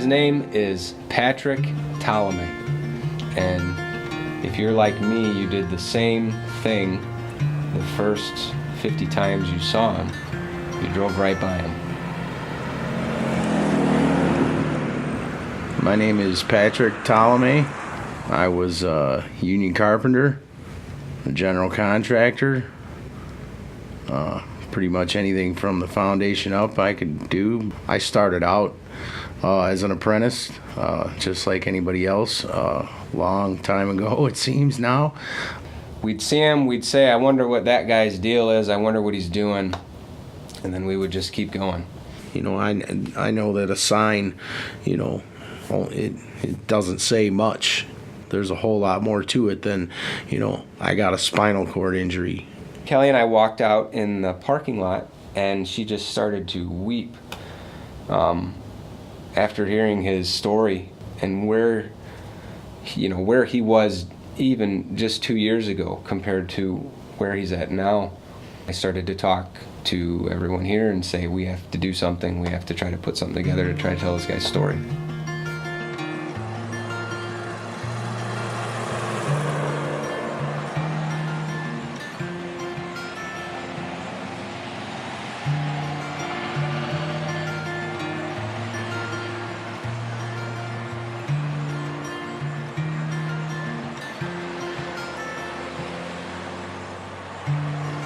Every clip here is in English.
His name is Patrick Tolomei. And if you're like me, you did the same thing the first 50 times you saw him. You drove right by him. My name is Patrick Tolomei. I was a union carpenter, a general contractor. Pretty much anything from the foundation up I could do. I started out as an apprentice, just like anybody else, long time ago it seems now. We'd see him, we'd say, I wonder what that guy's deal is, I wonder what he's doing, and then we would just keep going. You know, I know that a sign, you know, it doesn't say much. There's a whole lot more to it than, you know, I got a spinal cord injury. Kelly and I walked out in the parking lot, and she just started to weep after hearing his story and where he was even just 2 years ago compared to where he's at now. I started to talk to everyone here and say, we have to do something. We have to try to put something together to try to tell this guy's story.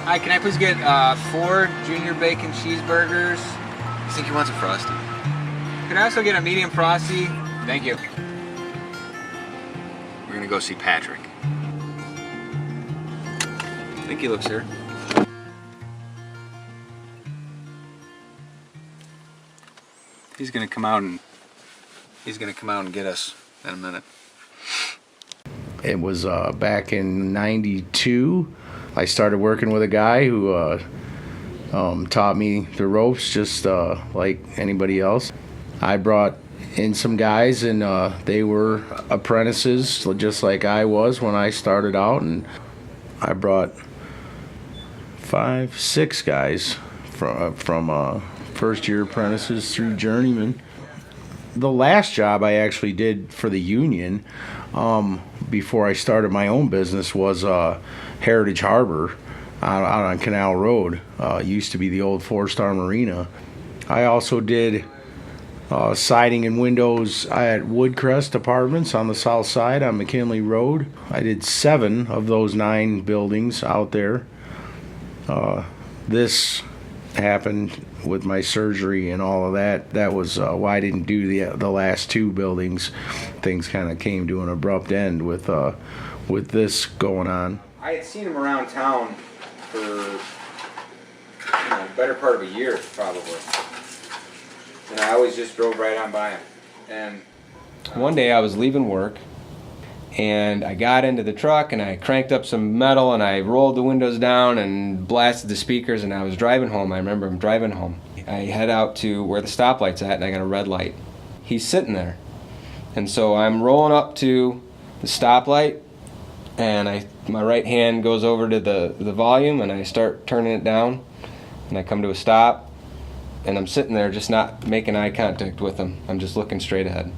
Hi, can I please get 4 junior bacon cheeseburgers? I think he wants a Frosty. Could I also get a medium Frosty? Thank you. We're gonna go see Patrick. I think he lives here. He's gonna come out and get us in a minute. It was back in '92. I started working with a guy who taught me the ropes just like anybody else. I brought in some guys, and they were apprentices just like I was when I started out, and I brought 5, 6 guys from first year apprentices through journeyman. The last job I actually did for the union before I started my own business was Heritage Harbor out on Canal Road. Used to be the old 4-star marina. I also did siding and windows at Woodcrest Apartments on the south side on McKinley Road. I did 7 of those 9 buildings out there. This happened with my surgery and all of that. That was why I didn't do the last 2 buildings. Things kind of came to an abrupt end with this going on. I had seen him around town for the better part of a year, probably. And I always just drove right on by him. And one day I was leaving work, and I got into the truck, and I cranked up some metal, and I rolled the windows down and blasted the speakers, and I was driving home. I remember I'm driving home. I head out to where the stoplight's at, and I got a red light. He's sitting there. And so I'm rolling up to the stoplight, and my right hand goes over to the volume, and I start turning it down, and I come to a stop, and I'm sitting there just not making eye contact with him. I'm just looking straight ahead.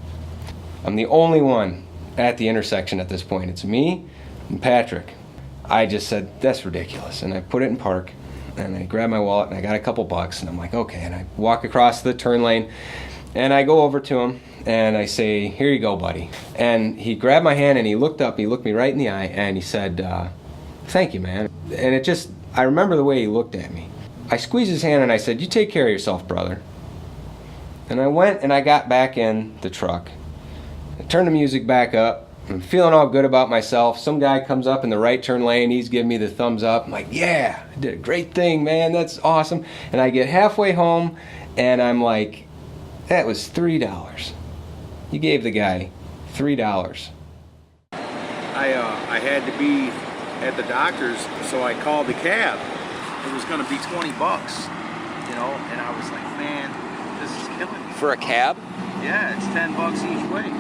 I'm the only one at the intersection at this point. It's me and Patrick. I just said, that's ridiculous, and I put it in park, and I grabbed my wallet, and I got a couple bucks, and I'm like, okay, and I walk across the turn lane, and I go over to him, and I say, here you go, buddy. And he grabbed my hand, and he looked up, he looked me right in the eye, and he said, thank you, man. And I remember the way he looked at me. I squeezed his hand, and I said, you take care of yourself, brother. And I went, and I got back in the truck. I turned the music back up. I'm feeling all good about myself. Some guy comes up in the right turn lane, he's giving me the thumbs up. I'm like, yeah, I did a great thing, man, that's awesome. And I get halfway home, and I'm like, that was $3. You gave the guy $3. I had to be at the doctor's, so I called the cab. It was going to be $20, you know, and I was like, man, this is killing me. For a cab? Yeah, it's $10 each way.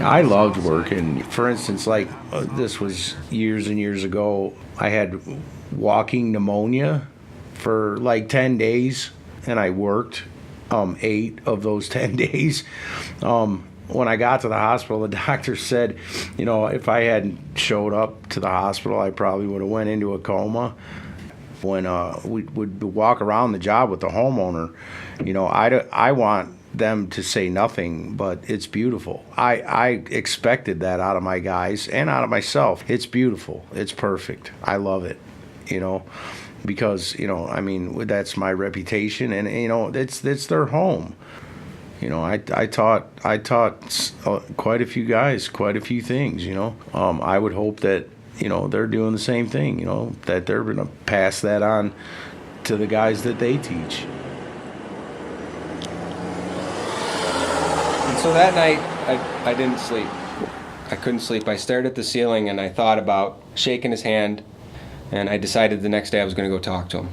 I loved working. For instance, like this was years and years ago. I had walking pneumonia for like 10 days, and I worked 8 of those 10 days. When I got to the hospital, the doctor said, you know, if I hadn't showed up to the hospital, I probably would have went into a coma. When we would walk around the job with the homeowner, you know, I want them to say nothing, but it's beautiful. I expected that out of my guys and out of myself. It's beautiful. It's perfect. I love it, you know, because, you know, I mean, that's my reputation, and, you know, it's their home. You know, I taught quite a few guys quite a few things, you know. I would hope that, you know, they're doing the same thing, you know, that they're going to pass that on to the guys that they teach. And so that night, I didn't sleep. I couldn't sleep. I stared at the ceiling and I thought about shaking his hand, and I decided the next day I was going to go talk to him.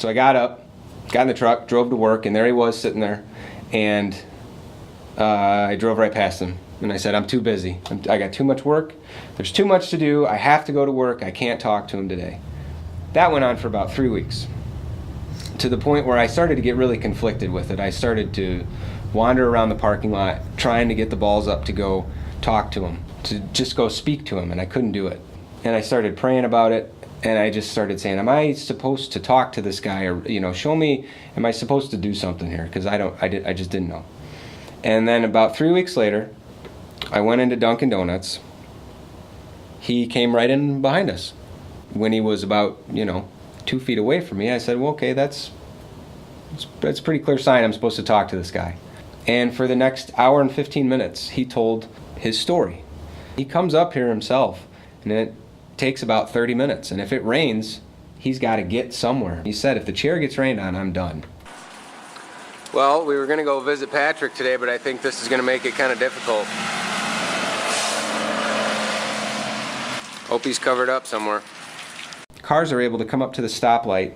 So I got up, got in the truck, drove to work, and there he was sitting there. And I drove right past him. And I said, I'm too busy. I got too much work. There's too much to do. I have to go to work. I can't talk to him today. That went on for about 3 weeks, to the point where I started to get really conflicted with it. I started to wander around the parking lot trying to get the balls up to go talk to him, to just go speak to him, and I couldn't do it. And I started praying about it, and I just started saying, am I supposed to talk to this guy, or, you know, show me, am I supposed to do something here? Because I just didn't know. And then about 3 weeks later, I went into Dunkin' Donuts. He came right in behind us. When he was about, you know, 2 feet away from me, I said, well, okay, that's a pretty clear sign I'm supposed to talk to this guy. And for the next hour and 15 minutes, he told his story. He comes up here himself, and it takes about 30 minutes. And if it rains, he's got to get somewhere. He said, if the chair gets rained on, I'm done. Well, we were going to go visit Patrick today, but I think this is going to make it kind of difficult. Hope he's covered up somewhere. Cars are able to come up to the stoplight,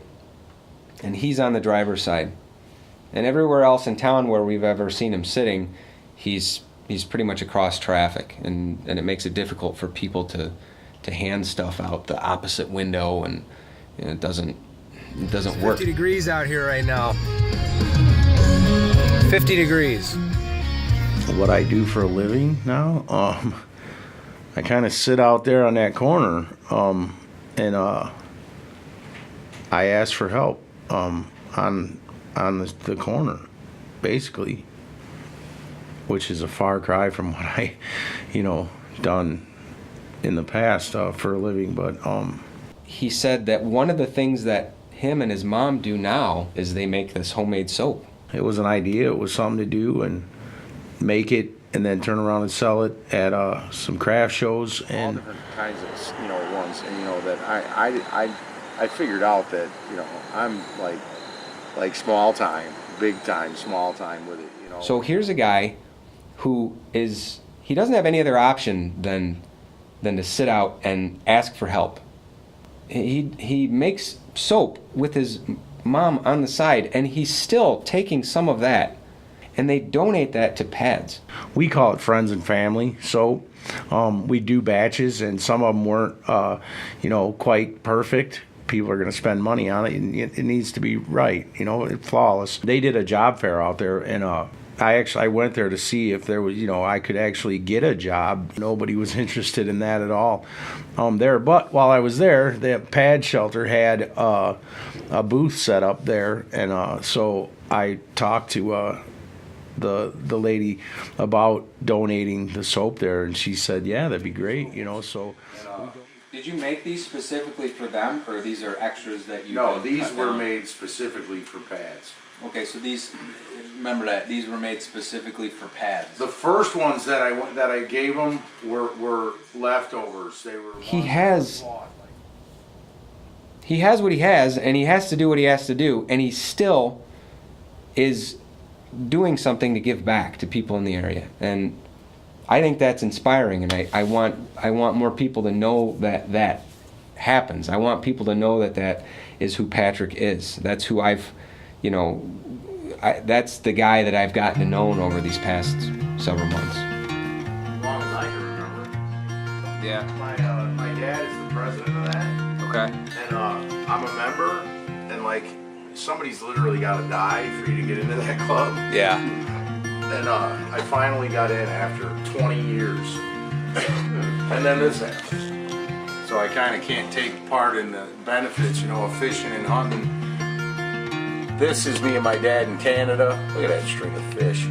and he's on the driver's side. And everywhere else in town where we've ever seen him sitting, he's pretty much across traffic, and it makes it difficult for people to hand stuff out the opposite window, and you know, it doesn't work. 50 degrees out here right now. 50 degrees. What I do for a living now, I kind of sit out there on that corner, and I ask for help on the corner, basically, which is a far cry from what I, you know, done in the past for a living. But he said that one of the things that him and his mom do now is they make this homemade soap. It was an idea. It was something to do, and make it, and then turn around and sell it at some craft shows. And all different kinds of, you know, ones, and you know that I figured out that, you know, I'm like small time, big time, small time with it, you know. So here's a guy who he doesn't have any other option than to sit out and ask for help. He makes soap with his mom on the side, and he's still taking some of that, and they donate that to PADS. We call it friends and family soap. We do batches, and some of them weren't, you know, quite perfect. People are going to spend money on it, and it needs to be right, you know, it's flawless. They did a job fair out there, and I went there to see if there was, you know, I could actually get a job. Nobody was interested in that at all there. But while I was there, the pad shelter had a booth set up there, and so I talked to the lady about donating the soap there, and she said, yeah, that'd be great, you know. So Did you make these specifically for them, or these are extras that you? No, these were made specifically for pads. Okay, so these, remember that these were made specifically for pads. The first ones that I gave them were leftovers. They were. He has what he has, and he has to do what he has to do, and he still is doing something to give back to people in the area, and I think that's inspiring, and I want more people to know that happens. I want people to know that is who Patrick is. That's who I've, you know, that's the guy that I've gotten to know over these past several months. As long as I can remember. Yeah. My dad is the president of that. Okay. And I'm a member, and like, somebody's literally got to die for you to get into that club. Yeah. And I finally got in after 20 years. And then this happens. So I kind of can't take part in the benefits, you know, of fishing and hunting. This is me and my dad in Canada. Look at that string of fish.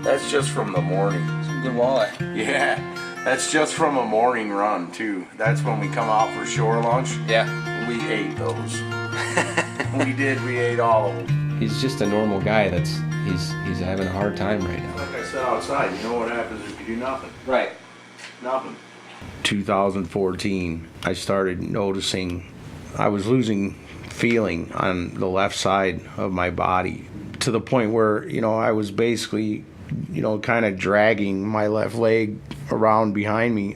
That's just from the morning. Some good walleye. Yeah, that's just from a morning run too. That's when we come out for shore lunch. Yeah. We ate those. We ate all of them. He's just a normal guy he's having a hard time right now. Like I said outside, you know what happens if you do nothing? Right. Nothing. 2014, I started noticing I was losing feeling on the left side of my body to the point where, you know, I was basically, you know, kind of dragging my left leg around behind me.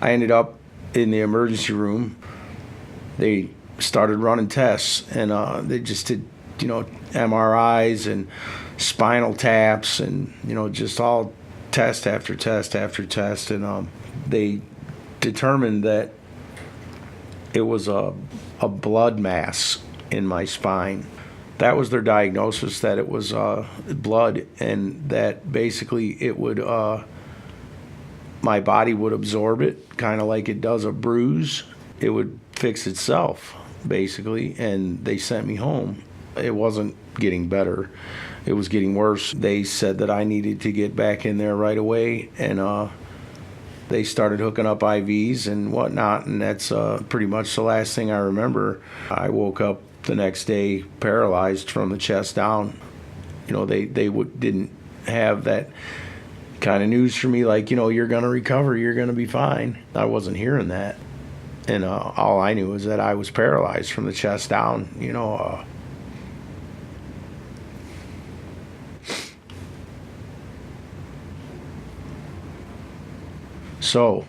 I ended up in the emergency room. They started running tests, and they just did, you know, MRIs and spinal taps and, you know, just all test after test after test. And they determined that it was a blood mass in my spine. That was their diagnosis, that it was blood, and that basically it would, my body would absorb it, kind of like it does a bruise. It would fix itself, basically, and they sent me home. It wasn't getting better. It was getting worse. They said that I needed to get back in there right away, and they started hooking up IVs and whatnot, and that's pretty much the last thing I remember. I woke up the next day paralyzed from the chest down. You know, they didn't have that kind of news for me, like, you know, you're going to recover, you're going to be fine. I wasn't hearing that. And all I knew was that I was paralyzed from the chest down, you know. So,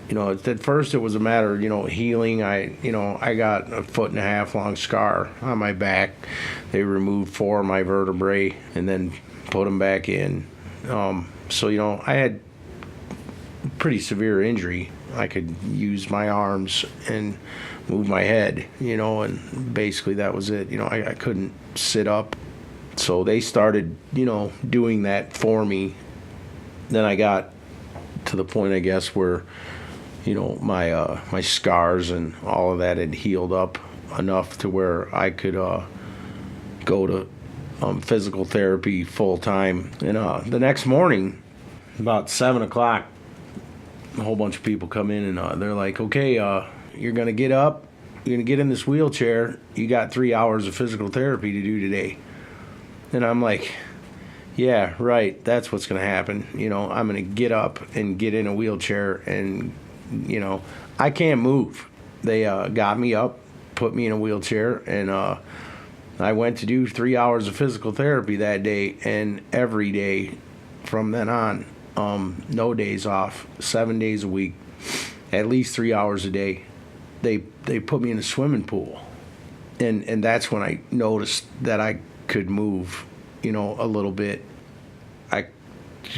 you know, at first it was a matter of, you know, healing. I got a 1.5 long scar on my back. They removed 4 of my vertebrae and then put them back in. So, you know, I had pretty severe injury. I could use my arms and move my head, you know, and basically that was it. You know, I couldn't sit up. So they started, you know, doing that for me. Then I got to the point, I guess, where, you know, my scars and all of that had healed up enough to where I could go to physical therapy full time. And the next morning, about 7 o'clock, a whole bunch of people come in and they're like, okay, you're going to get up, you're going to get in this wheelchair, you got 3 hours of physical therapy to do today. And I'm like, yeah, right, that's what's going to happen. You know, I'm going to get up and get in a wheelchair and, you know, I can't move. They got me up, put me in a wheelchair, and I went to do 3 hours of physical therapy that day, and every day from then on, no days off, 7 days a week, at least 3 hours a day. They put me in a swimming pool, and that's when I noticed that I could move, you know, a little bit. I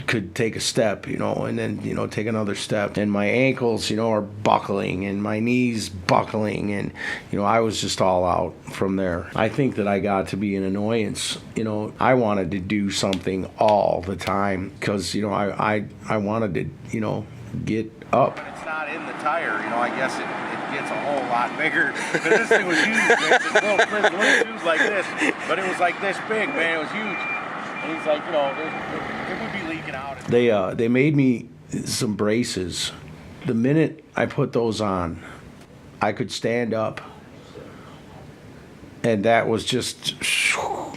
could take a step, you know, and then, you know, take another step, and my ankles, you know, are buckling and my knees buckling, and, you know, I was just all out from there. I think that I got to be an annoyance. You know, I wanted to do something all the time because, you know, I wanted to, you know, get up. It's not in the tire, you know, I guess it gets a whole lot bigger. Because this thing was huge, man. This little tube like this, but it was like this big, man. It was huge. And he's like, you know, it would be leaking out. They made me some braces. The minute I put those on, I could stand up. And that was just,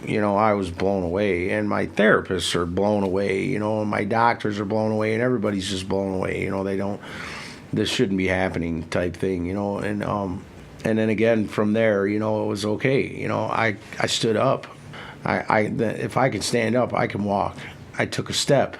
you know, I was blown away. And my therapists are blown away, you know, and my doctors are blown away, and everybody's just blown away. You know, this shouldn't be happening type thing, you know. And then again from there, you know, it was okay. You know, I stood up. If I can stand up, I can walk. I took a step,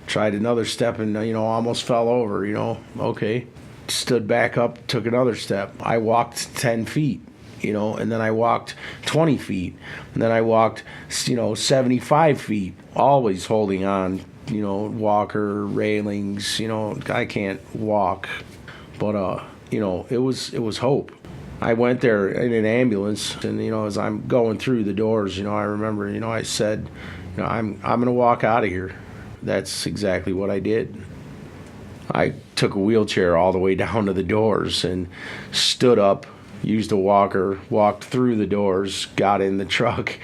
tried another step, and, you know, almost fell over, you know. Okay. Stood back up, took another step. I walked 10 feet. You know, and then I walked 20 feet, and then I walked, you know, 75 feet, always holding on, walker, railings. I can't walk, but it was hope. I went there in an ambulance, and as I'm going through the doors, I remember, I said, I'm gonna walk out of here. That's exactly what I did. I took a wheelchair all the way down to the doors and stood up, used a walker, walked through the doors, got in the truck.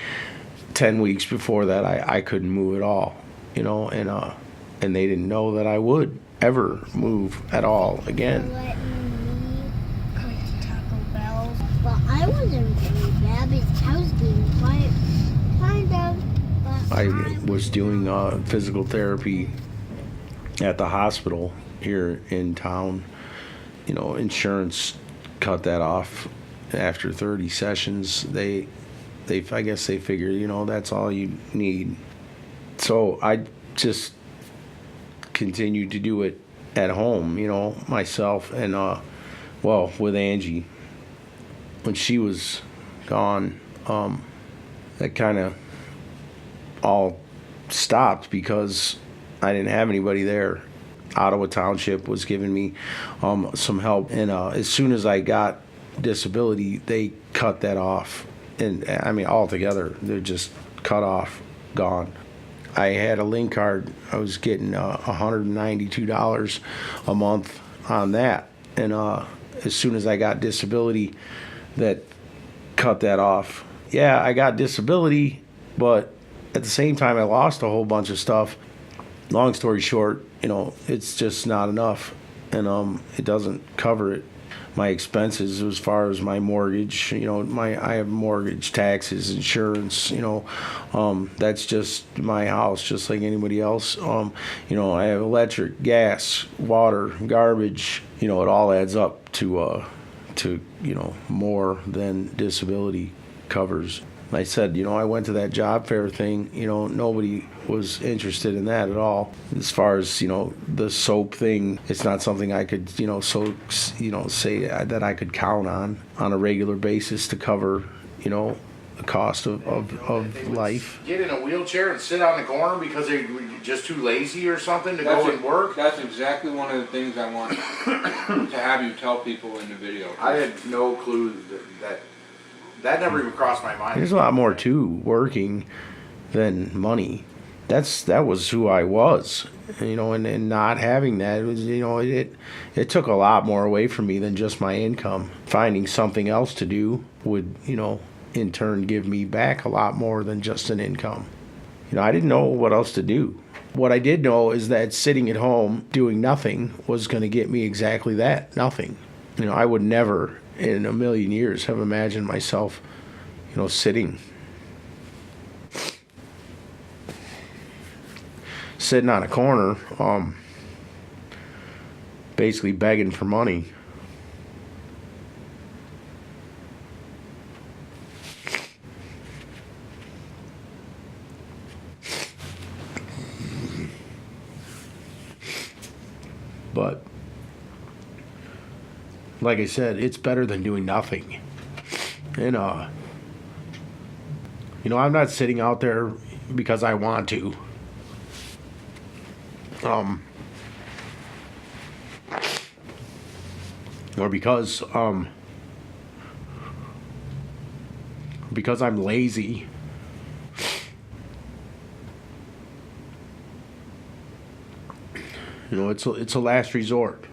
10 weeks before that, I couldn't move at all, and they didn't know that I would ever move at all again. Well, I wasn't very bad because I was being quiet, kind of. I was doing physical therapy at the hospital here in town. Insurance cut that off after 30 sessions. I guess they figured, that's all you need. So I just continued to do it at home, myself, and with Angie. When she was gone, that kind of all stopped because I didn't have anybody there. Ottawa Township was giving me some help, and as soon as I got disability, they cut that off, and altogether they're just cut off, gone. I had a link card. I was getting $192 a month on that, and as soon as I got disability, that cut that off. Yeah, I got disability, but at the same time I lost a whole bunch of stuff. Long story short, it's just not enough, and it doesn't cover it. My expenses as far as my mortgage, I have mortgage, taxes, insurance, that's just my house, just like anybody else. I have electric, gas, water, garbage, it all adds up to more than disability covers. I said, I went to that job fair thing, nobody was interested in that at all. As far as, the soap thing, it's not something I could, say that I could count on a regular basis to cover, the cost of life. Get in a wheelchair and sit on the corner because they're just too lazy or something to go and work? That's exactly one of the things I want to have you tell people in the video. I had no clue that never even crossed my mind. There's a lot more to working than money. That was who I was, and not having that was, it took a lot more away from me than just my income. Finding something else to do would, in turn give me back a lot more than just an income. I didn't know what else to do. What I did know is that sitting at home doing nothing was going to get me exactly that, nothing. I would never in a million years have imagined myself, sitting on a corner, basically begging for money. But like I said, it's better than doing nothing. And I'm not sitting out there because I want to. Or because I'm lazy. It's a last resort.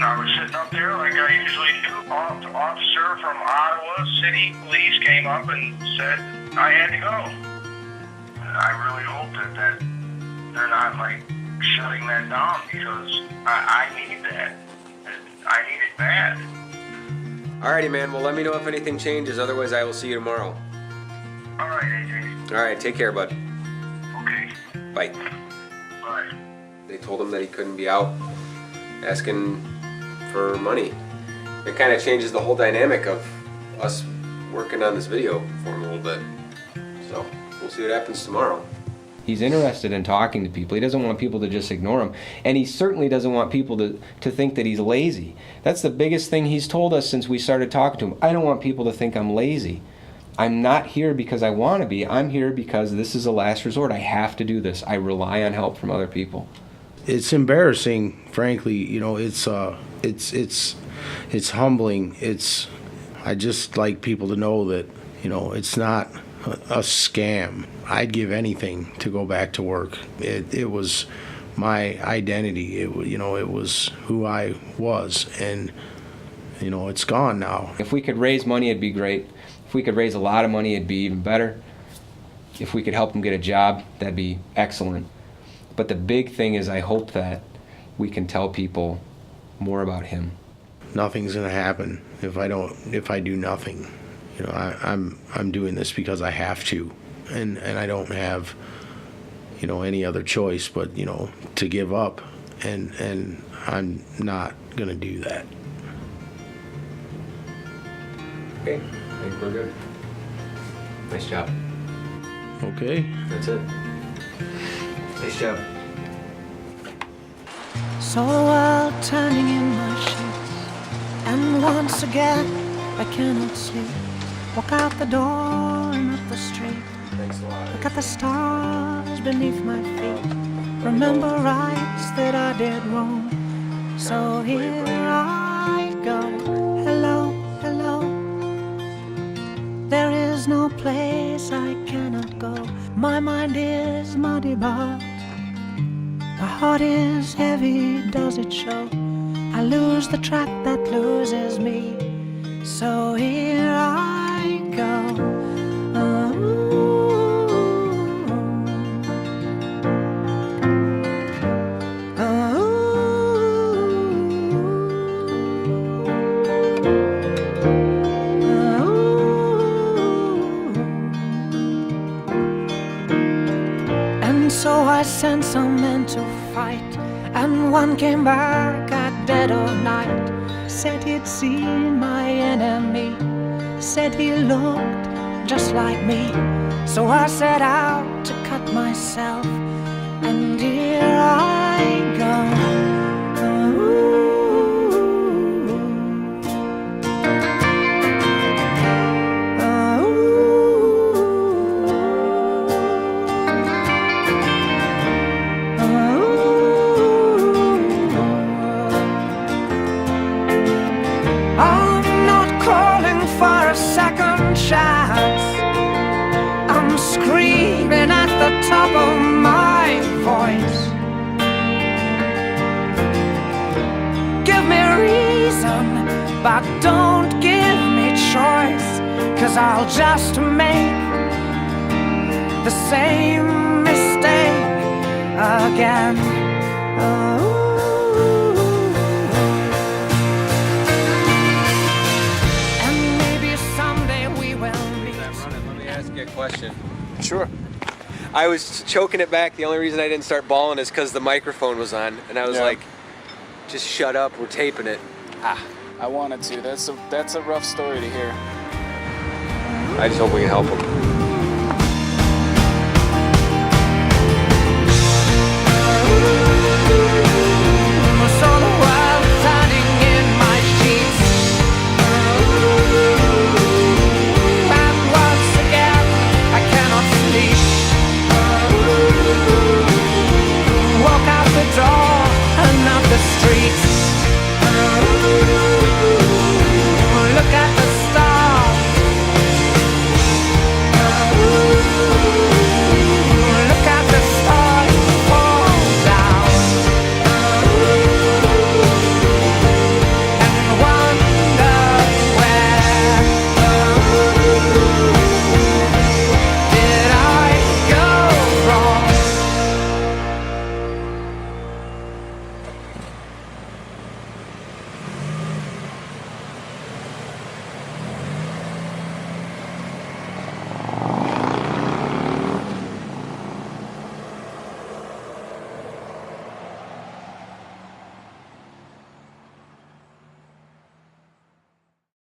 I was sitting up there like I usually do. Officer from Ottawa City Police came up and said I had to go. And I really hope that they're not like shutting that down because I need that. I need it bad. Alrighty, man. Well, let me know if anything changes. Otherwise, I will see you tomorrow. Alright, AJ. Alright, take care, bud. Okay. Bye. Bye. They told him that he couldn't be out asking for money. It kind of changes the whole dynamic of us working on this video for him a little bit. So we'll see what happens tomorrow. He's interested in talking to people. He doesn't want people to just ignore him. And he certainly doesn't want people to think that he's lazy. That's the biggest thing he's told us since we started talking to him. I don't want people to think I'm lazy. I'm not here because I want to be. I'm here because this is a last resort. I have to do this. I rely on help from other people. It's embarrassing, frankly. You know, it's humbling. I just like people to know that, you know, it's not a scam. I'd give anything to go back to work. It was my identity. It was who I was, and you know, it's gone now. If we could raise money, it'd be great. If we could raise a lot of money, it'd be even better. If we could help him get a job, that'd be excellent. But the big thing is, I hope that we can tell people more about him. Nothing's gonna happen if I do nothing. You know, I'm doing this because I have to, and I don't have, you know, any other choice but, you know, to give up, and I'm not gonna do that. Okay, I think we're good. Nice job. Okay. That's it. Nice job. So while turning in my sheets, and once again I cannot sleep, walk out the door and up the street. Thanks a lot. Look at the stars beneath my feet. Remember rights that I did wrong. So here I go. Hello, hello. There is no place I cannot go. My mind is muddy, but my heart is heavy, does it show? I lose the track that loses me. So here I go. And so I sent some men to fight, and one came back at dead of night. Said he'd seen my enemy, said he looked just like me. So I set out to cut myself, and here I go. I'm not calling for a second chance. I'm screaming at the top of my voice. Give me reason, but don't give me choice, 'cause I'll just make the same mistake again. Question. Sure. I was choking it back. The only reason I didn't start bawling is because the microphone was on, and I was like, just shut up, we're taping it. I wanted to. That's a rough story to hear. I just hope we can help him.